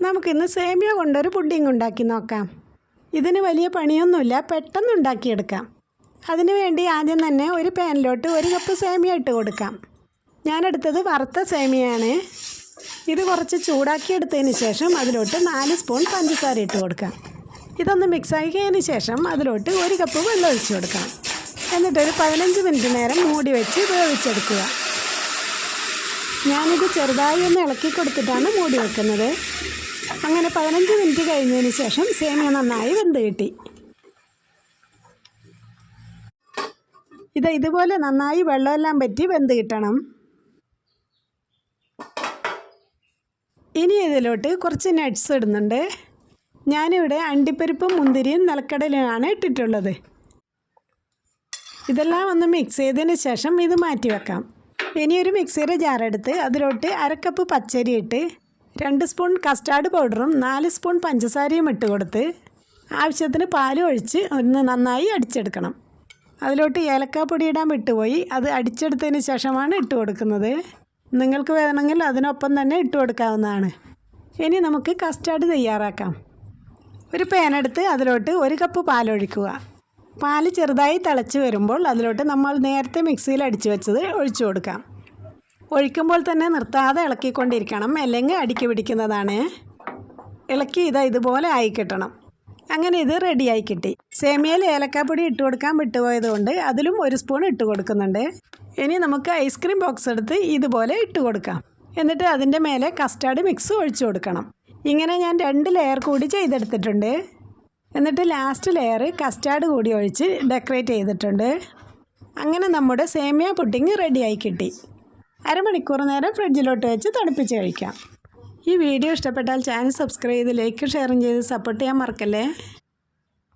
നമുക്കിന്ന് സേമിയ കൊണ്ടൊരു പുഡിംഗ് ഉണ്ടാക്കി നോക്കാം. ഇതിന് വലിയ പണിയൊന്നുമില്ല, പെട്ടെന്ന് ഉണ്ടാക്കിയെടുക്കാം. അതിനു വേണ്ടി ആദ്യം തന്നെ ഒരു പാനിലോട്ട് 1 കപ്പ് സേമിയ ഇട്ട് കൊടുക്കാം. ഞാനെടുത്തത് വറുത്ത സേമിയയാണ്. ഇത് കുറച്ച് ചൂടാക്കിയെടുത്തതിന് ശേഷം അതിലോട്ട് 4 സ്പൂൺ പഞ്ചസാര ഇട്ട് കൊടുക്കാം. ഇതൊന്ന് മിക്സാക്കിയതിന് ശേഷം അതിലോട്ട് 1 കപ്പ് വെള്ളം ഒഴിച്ച് കൊടുക്കാം. എന്നിട്ടൊരു 15 മിനിറ്റ് നേരം മൂടി വെച്ച് വേവിച്ചെടുക്കുക. ഞാനിത് ചെറുതായി ഒന്ന് ഇളക്കി കൊടുത്തിട്ടാണ് മൂടി വെക്കുന്നത്. അങ്ങനെ 15 മിനിറ്റ് കഴിഞ്ഞതിന് ശേഷം സേമിയ നന്നായി വെന്ത് കിട്ടി. ഇതുപോലെ നന്നായി വെള്ളമെല്ലാം പറ്റി വെന്ത് കിട്ടണം. ഇനി ഇതിലോട്ട് കുറച്ച് നട്ട്സ് ഇടുന്നുണ്ട്. ഞാനിവിടെ അണ്ടിപ്പരിപ്പും മുന്തിരിയും നിലക്കടലയുമാണ് ഇട്ടിട്ടുള്ളത്. ഇതെല്ലാം ഒന്ന് മിക്സ് ചെയ്തതിന് ശേഷം ഇത് മാറ്റി വെക്കാം. ഇനി ഒരു മിക്സിയുടെ ജാറെടുത്ത് അതിലോട്ട് 1/2 കപ്പ് പച്ചരി ഇട്ട് 2 സ്പൂൺ കസ്റ്റാർഡ് പൗഡറും 4 സ്പൂൺ പഞ്ചസാരയും ഇട്ട് കൊടുത്ത് ആവശ്യത്തിന് പാലും ഒഴിച്ച് ഒന്ന് നന്നായി അടിച്ചെടുക്കണം. അതിലോട്ട് ഏലക്കാപ്പൊടി ഇടാൻ വിട്ടുപോയി, അത് അടിച്ചെടുത്തതിന് ശേഷമാണ് ഇട്ട് കൊടുക്കുന്നത്. നിങ്ങൾക്ക് വേണമെങ്കിൽ അതിനൊപ്പം തന്നെ ഇട്ട് കൊടുക്കാവുന്നതാണ്. ഇനി നമുക്ക് കസ്റ്റാർഡ് തയ്യാറാക്കാം. ഒരു പാനെടുത്ത് അതിലോട്ട് 1 കപ്പ് പാലൊഴിക്കുക. പാല് ചെറുതായി തിളച്ച് വരുമ്പോൾ അതിലോട്ട് നമ്മൾ നേരത്തെ മിക്സിയിൽ അടിച്ചു വെച്ചത് ഒഴിച്ചു കൊടുക്കാം. ഒഴിക്കുമ്പോൾ തന്നെ നിർത്താതെ ഇളക്കിക്കൊണ്ടിരിക്കണം, അല്ലെങ്കിൽ അടിക്ക് പിടിക്കുന്നതാണ്. ഇളക്കി ഇതുപോലെ ആയി കിട്ടണം. അങ്ങനെ ഇത് റെഡിയായി കിട്ടി. സേമിയയിൽ ഏലക്കാപ്പൊടി ഇട്ട് കൊടുക്കാൻ വിട്ടുപോയതുകൊണ്ട് അതിലും 1 സ്പൂൺ ഇട്ട് കൊടുക്കുന്നുണ്ട്. ഇനി നമുക്ക് ഐസ്ക്രീം ബോക്സ് എടുത്ത് ഇതുപോലെ ഇട്ട് കൊടുക്കാം. എന്നിട്ട് അതിൻ്റെ മേലെ കസ്റ്റാർഡ് മിക്സ് ഒഴിച്ചു കൊടുക്കണം. ഇങ്ങനെ ഞാൻ 2 ലെയർ കൂടി ചെയ്തെടുത്തിട്ടുണ്ട്. എന്നിട്ട് ലാസ്റ്റ് ലെയർ കസ്റ്റാർഡ് കൂടി ഒഴിച്ച് ഡെക്കറേറ്റ് ചെയ്തിട്ടുണ്ട്. അങ്ങനെ നമ്മുടെ സേമിയ പുഡിംഗ് റെഡിയായി കിട്ടി. അരമണിക്കൂർ നേരം ഫ്രിഡ്ജിലോട്ട് വെച്ച് തണുപ്പിച്ച് കഴിക്കാം. ഈ വീഡിയോ ഇഷ്ടപ്പെട്ടാൽ ചാനൽ സബ്സ്ക്രൈബ് ചെയ്ത് ലൈക്ക് ഷെയറും ചെയ്ത് സപ്പോർട്ട് ചെയ്യാൻ മറക്കല്ലേ.